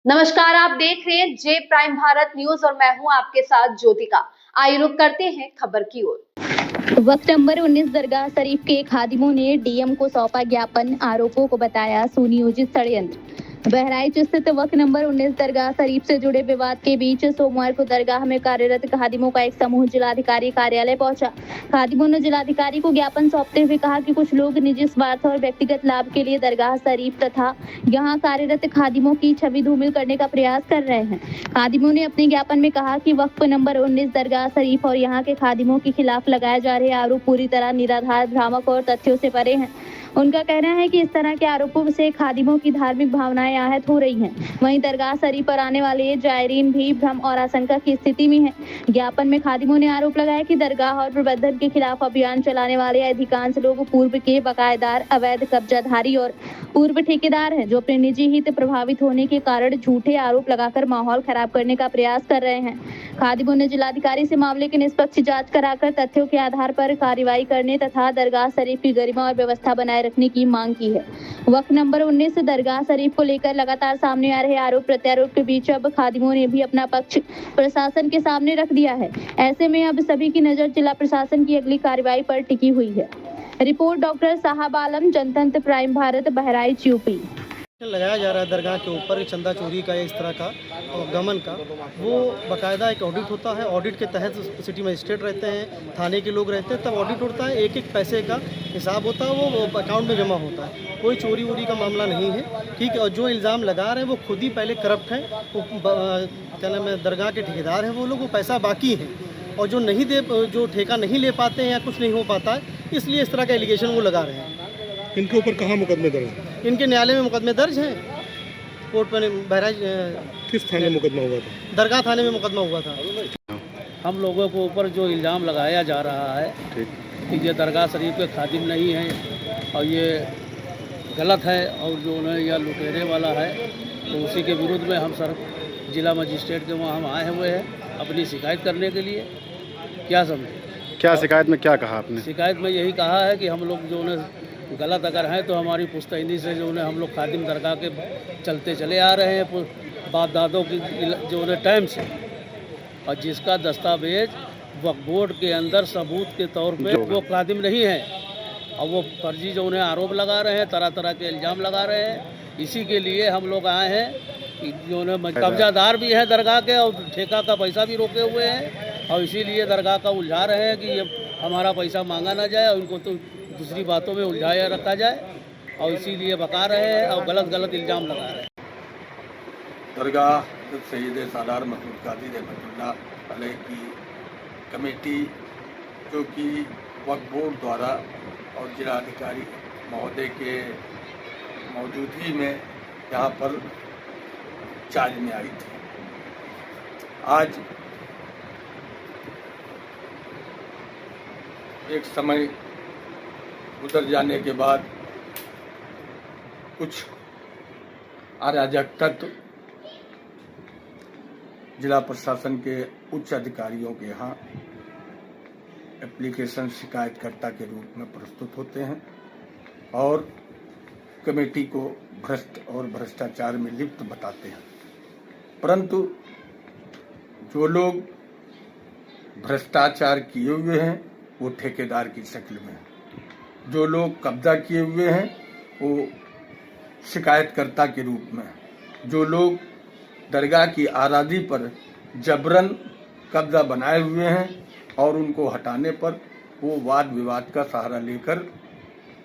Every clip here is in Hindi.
नमस्कार, आप देख रहे हैं जे प्राइम भारत न्यूज और मैं हूं आपके साथ ज्योतिका। आइए रुक करते हैं खबर की ओर। वक्त नंबर 19 दरगाह शरीफ के खादिमों ने डीएम को सौंपा ज्ञापन, आरोपों को बताया सुनियोजित षड्यंत्र। बहराइच स्थित वक्त नंबर 19 दरगाह शरीफ से जुड़े विवाद के बीच सोमवार को दरगाह में कार्यरत खादिमों का एक समूह जिलाधिकारी कार्यालय पहुंचा। खादिमों ने जिलाधिकारी को ज्ञापन सौंपते हुए कहा कि कुछ लोग निजी स्वार्थ और व्यक्तिगत लाभ के लिए दरगाह शरीफ तथा यहाँ कार्यरत खादिमों की छवि धूमिल करने का प्रयास कर रहे हैं। खादिमों ने अपने ज्ञापन में कहा कि वक्फ नंबर 19 दरगाह शरीफ और यहाँ के खादिमों के खिलाफ लगाए जा रहे आरोप पूरी तरह निराधार, भ्रामक और तथ्यों से परे हैं। उनका कहना है कि इस तरह के आरोपों से खादिमों की धार्मिक भावनाएं आहत हो रही हैं। वहीं दरगाह शरीफ पर आने वाले जायरीन भी भ्रम और आशंका की स्थिति में हैं। ज्ञापन में खादिमों ने आरोप लगाया कि दरगाह और प्रबंधन के खिलाफ अभियान चलाने वाले अधिकांश लोग पूर्व के बकायेदार, अवैध कब्जाधारी और पूर्व ठेकेदार हैं, जो अपने निजी हित प्रभावित होने के कारण झूठे आरोप लगाकर माहौल खराब करने का प्रयास कर रहे हैं। खादिमों ने जिलाधिकारी से मामले की निष्पक्ष जांच कराकर तथ्यों के आधार पर कार्रवाई करने तथा दरगाह शरीफ की गरिमा और व्यवस्था बनाए रखने की मांग की है। वक्त नंबर 19 दरगाह शरीफ को लेकर लगातार सामने आ रहे आरोप प्रत्यारोप के बीच अब खादिमों ने भी अपना पक्ष प्रशासन के सामने रख दिया है। ऐसे में अब सभी की नजर जिला प्रशासन की अगली कार्रवाई पर टिकी हुई है। रिपोर्ट डॉक्टर साहब आलम, जनतंत्र प्राइम भारत, बहराइच, यूपी। लगाया जा रहा है दरगाह के ऊपर चंदा चोरी का इस तरह का और गमन का, वो बाकायदा एक ऑडिट होता है। ऑडिट के तहत सिटी मजिस्ट्रेट रहते हैं, थाने के लोग रहते हैं, तब ऑडिट होता है। एक एक पैसे का हिसाब होता है, वो अकाउंट में जमा होता है। कोई चोरी वोरी का मामला नहीं है, ठीक है। और जो इल्ज़ाम लगा रहे हैं वो खुद ही पहले करप्ट हैं, वो क्या नाम है, दरगाह के ठेकेदार हैं वो लोग, वो पैसा बाकी है और जो ठेका नहीं ले पाते हैं या कुछ नहीं हो पाता है, इसलिए इस तरह का एलिगेशन वो लगा रहे हैं। इनके ऊपर कहाँ मुकदमे दर्ज हैं? इनके न्यायालय में मुकदमे दर्ज हैं, कोर्ट पर। बहराइच किस थाने में मुकदमा हुआ था? दरगाह थाने में मुकदमा हुआ था। हम लोगों के ऊपर जो इल्ज़ाम लगाया जा रहा है कि ये दरगाह शरीफ के खादिम नहीं हैं और ये गलत है और जो उन्हें यह लुटेरे वाला है, तो उसी के विरुद्ध में हम सर जिला मजिस्ट्रेट के वहाँ हम आए हुए हैं अपनी शिकायत करने के लिए। क्या समझे? क्या शिकायत में क्या कहा आपने? शिकायत में यही कहा है कि हम लोग जो उन्हें गलत अगर हैं तो हमारी पुश्तैनी से जो उन्हें हम लोग खादिम दरगाह के चलते चले आ रहे हैं बाप दादों की जो उन्हें टाइम से, और जिसका दस्तावेज वक्फ बोर्ड के अंदर सबूत के तौर पे वो खादिम नहीं है, और वो फर्जी जो उन्हें आरोप लगा रहे हैं, तरह तरह के इल्ज़ाम लगा रहे हैं। इसी के लिए हम लोग आए हैं कि जो उन्हें कब्जादार भी है दरगाह के और ठेका का पैसा भी रोके हुए हैं, और इसीलिए दरगाह का उलझा रहे हैं कि ये हमारा पैसा मांगा ना जाए और उनको तो दूसरी बातों में उलझाया रखा जाए, और इसीलिए बका रहे हैं और गलत गलत इल्ज़ाम लगा रहे हैं। दरगाह सैयद सालार मसूद कादिर रहमतुल्लाह अलैह की कमेटी, जो कि वक्फ बोर्ड द्वारा और जिलाधिकारी महोदय के मौजूदगी में यहाँ पर चार्ज में आई थी। आज एक समय गुजर जाने के बाद कुछ अराजक तत्व जिला प्रशासन के उच्च अधिकारियों के यहाँ एप्लीकेशन शिकायतकर्ता के रूप में प्रस्तुत होते हैं और कमेटी को भ्रष्ट और भ्रष्टाचार में लिप्त बताते हैं। परंतु जो लोग भ्रष्टाचार किए हुए हैं वो ठेकेदार की शक्ल में, जो लोग कब्जा किए हुए हैं वो शिकायतकर्ता के रूप में, जो लोग दरगाह की आज़ादी पर जबरन कब्जा बनाए हुए हैं और उनको हटाने पर वो वाद विवाद का सहारा लेकर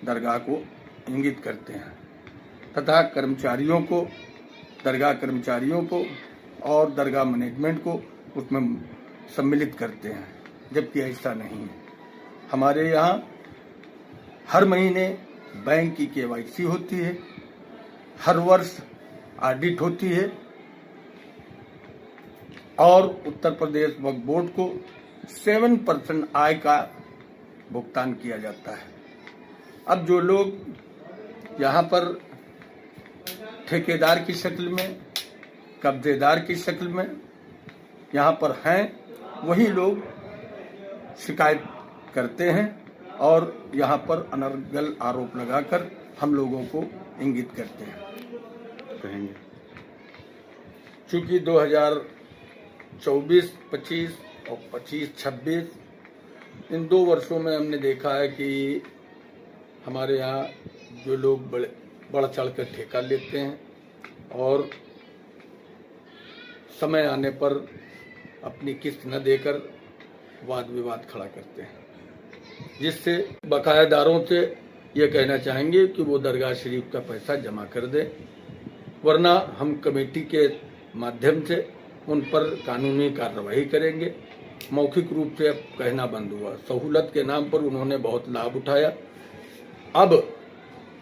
दरगाह को इंगित करते हैं तथा कर्मचारियों को, दरगाह कर्मचारियों को और दरगाह मैनेजमेंट को उसमें सम्मिलित करते हैं, जबकि ऐसा नहीं है। हमारे यहाँ हर महीने बैंक की केवाईसी होती है, हर वर्ष ऑडिट होती है और उत्तर प्रदेश वक्फ बोर्ड को 7% आय का भुगतान किया जाता है। अब जो लोग यहाँ पर ठेकेदार की शक्ल में, कब्जेदार की शक्ल में यहाँ पर हैं, वही लोग शिकायत करते हैं और यहाँ पर अनर्गल आरोप लगाकर हम लोगों को इंगित करते हैं। चूँकि 2024-25 और 25-26 इन 2 वर्षों में हमने देखा है कि हमारे यहाँ जो लोग बढ़ चढ़ कर ठेका लेते हैं और समय आने पर अपनी किस्त न देकर वाद विवाद खड़ा करते हैं, जिससे बकायादारों से ये कहना चाहेंगे कि वो दरगाह शरीफ का पैसा जमा कर दें, वरना हम कमेटी के माध्यम से उन पर कानूनी कार्रवाई करेंगे। मौखिक रूप से अब कहना बंद हुआ। सहूलत के नाम पर उन्होंने बहुत लाभ उठाया। अब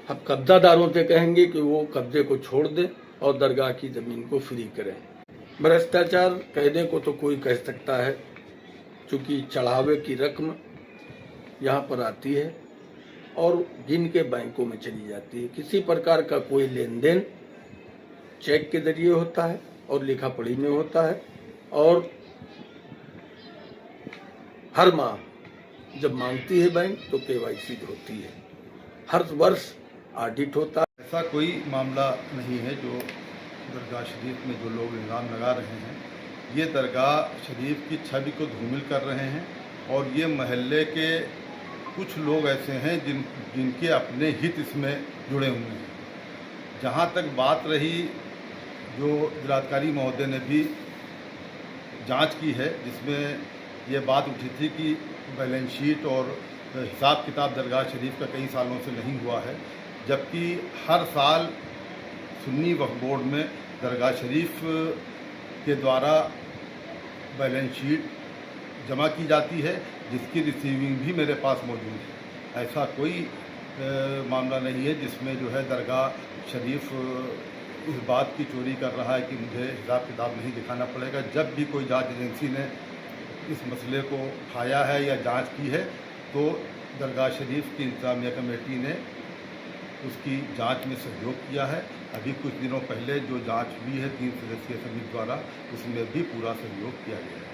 हम कब्जादारों से कहेंगे कि वो कब्जे को छोड़ दें और दरगाह की ज़मीन को फ्री करें। भ्रष्टाचार कहने को तो कोई कह सकता है, चूँकि चढ़ावे की रकम यहाँ पर आती है और जिनके बैंकों में चली जाती है। किसी प्रकार का कोई लेन देन चेक के जरिए होता है और लिखा पढ़ी में होता है, और हर माह जब मांगती है बैंक तो KYC होती है, हर वर्ष ऑडिट होता है। ऐसा कोई मामला नहीं है जो दरगाह शरीफ में जो लोग इल्ज़ाम लगा रहे हैं, ये दरगाह शरीफ की छवि को धूमिल कर रहे हैं और ये महल्ले के कुछ लोग ऐसे हैं जिनके अपने हित इसमें जुड़े हुए हैं। जहाँ तक बात रही, जो जिलाधिकारी महोदय ने भी जांच की है, जिसमें ये बात उठी थी कि बैलेंस शीट और हिसाब किताब दरगाह शरीफ का कई सालों से नहीं हुआ है, जबकि हर साल सुन्नी वक्फ बोर्ड में दरगाह शरीफ के द्वारा बैलेंस शीट जमा की जाती है, जिसकी रिसीविंग भी मेरे पास मौजूद है। ऐसा कोई मामला नहीं है जिसमें जो है दरगाह शरीफ इस बात की चोरी कर रहा है कि मुझे हिसाब किताब नहीं दिखाना पड़ेगा। जब भी कोई जांच एजेंसी ने इस मसले को उठाया है या जांच की है तो दरगाह शरीफ की इंतजामिया कमेटी ने उसकी जांच में सहयोग किया है। अभी कुछ दिनों पहले जो जांच हुई है 3 सदस्यीय समिति द्वारा, उसमें भी पूरा सहयोग किया गया है।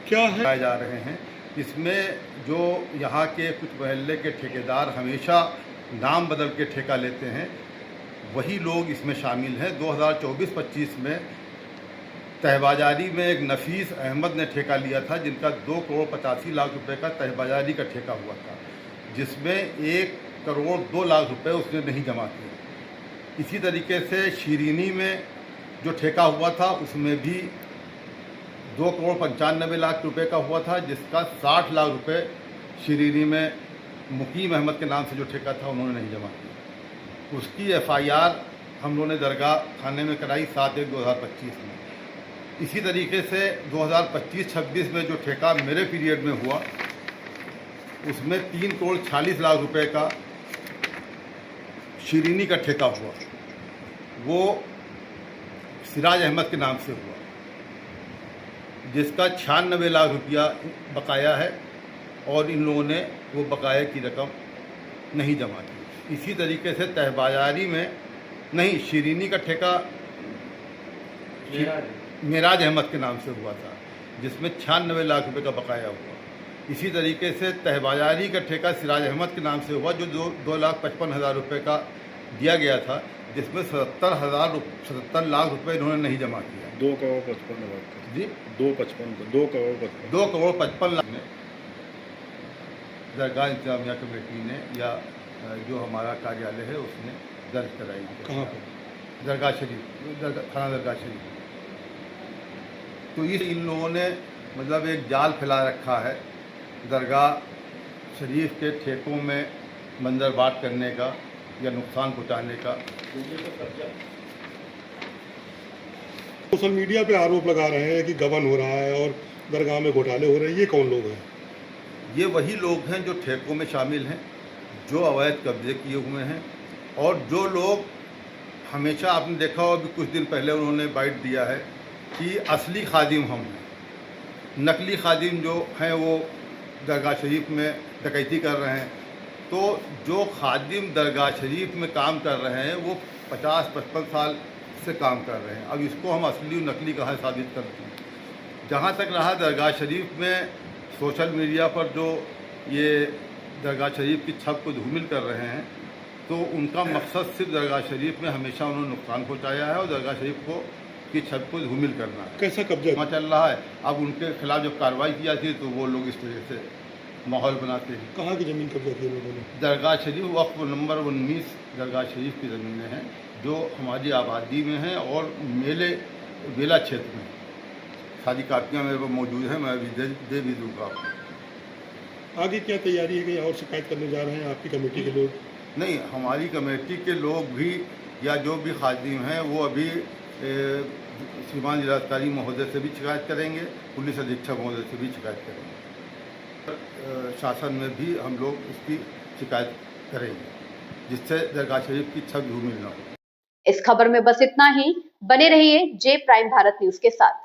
क्या है बताए जा रहे हैं इसमें जो यहाँ के कुछ महल्ले के ठेकेदार हमेशा नाम बदल के ठेका लेते हैं, वही लोग इसमें शामिल हैं। 2024-25 में तहबाजारी में एक नफीस अहमद ने ठेका लिया था, जिनका 2,85,00,000 रुपये का तहबाजारी का ठेका हुआ था, जिसमें 1,02,00,000 रुपये उसने नहीं जमा किए। इसी तरीके से शीरीनी में जो ठेका हुआ था उसमें भी 2,95,00,000 रुपये का हुआ था, जिसका 60 लाख रुपये शीरीनी में मुकीम अहमद के नाम से जो ठेका था उन्होंने नहीं जमा किया। उसकी FIR हम लोगों ने दरगाह थाने में कराई 7/1/2025 में। इसी तरीके से 2025-26 में जो ठेका मेरे पीरियड में हुआ उसमें 3,46,00,000 रुपये का शीरीनी का ठेका हुआ, वो सिराज अहमद के नाम से हुआ, जिसका 96 लाख रुपया बकाया है और इन लोगों ने वो बकाया की रकम नहीं जमा की। इसी तरीके से तहबाजारी में नहीं, शीरीनी का ठेका मेराज अहमद के नाम से हुआ था, जिसमें 96 लाख रुपए का बकाया हुआ। इसी तरीके से तहबाजारी का ठेका सिराज अहमद के नाम से हुआ, जो 2,55,000 रुपये का दिया गया था, जिसमें 77 लाख रुपए इन्होंने नहीं जमा किया। 2,55,00,000 जी 2,55,00,000 लाख में दरगाह इंतजामिया कमेटी ने या जो हमारा कार्यालय है उसने दर्ज कराई है। कहाँ पर? दरगाह शरीफ, थाना दरगाह शरीफ। तो इन लोगों ने मतलब एक जाल फैला रखा है दरगाह शरीफ के ठेकों में मंजरबात करने का या नुकसान पहुंचाने का। सोशल मीडिया पे आरोप लगा रहे हैं कि गबन हो रहा है और दरगाह में घोटाले हो रहे हैं। ये कौन लोग हैं? ये वही लोग हैं जो ठेकों में शामिल हैं, जो अवैध कब्जे किए हुए हैं, और जो लोग हमेशा आपने देखा हो, अभी कुछ दिन पहले उन्होंने बाइट दिया है कि असली खादिम हम हैं, नकली खादिम जो हैं वो दरगाह शरीफ में डकैती कर रहे हैं। तो जो खादिम दरगाह शरीफ में काम कर रहे हैं वो 50-55 साल से काम कर रहे हैं। अब इसको हम असली और नकली कहाँ साबित करते हैं? जहाँ तक रहा दरगाह शरीफ में सोशल मीडिया पर जो ये दरगाह शरीफ की छवि को धूमिल कर रहे हैं, तो उनका मकसद सिर्फ दरगाह शरीफ में हमेशा उन्होंने नुकसान पहुँचाया है और दरगाह शरीफ को की छत को धूमिल करना है। कैसा कब्जा वहाँ चल रहा है। अब उनके खिलाफ जब कार्रवाई की जाती है तो वो लोग इस तरह से माहौल बनाते हैं। कहाँ की ज़मीन कब्जा की लोगों ने? दरगाह शरीफ वक्फ नंबर 19 दरगाह शरीफ की ज़मीनें हैं जो हमारी आबादी में हैं और बेला क्षेत्र में सारी कापियाँ मेरे पास मौजूद हैं, मैं अभी दे भी दूँगा आपको। आगे क्या तैयारी है कि और शिकायत करने जा रहे हैं आपकी कमेटी के लोग? नहीं, हमारी कमेटी के लोग भी या जो भी खादिम हैं वो अभी श्रीमान जिलाधिकारी महोदय से भी शिकायत करेंगे, पुलिस अधीक्षक महोदय से भी शिकायत करेंगे। शासन में भी हम लोग इसकी शिकायत करेंगे जिससे दरगाह शरीफ की छत धूमिल न हो। इस खबर में बस इतना ही। बने रहिए जे प्राइम भारत न्यूज के साथ।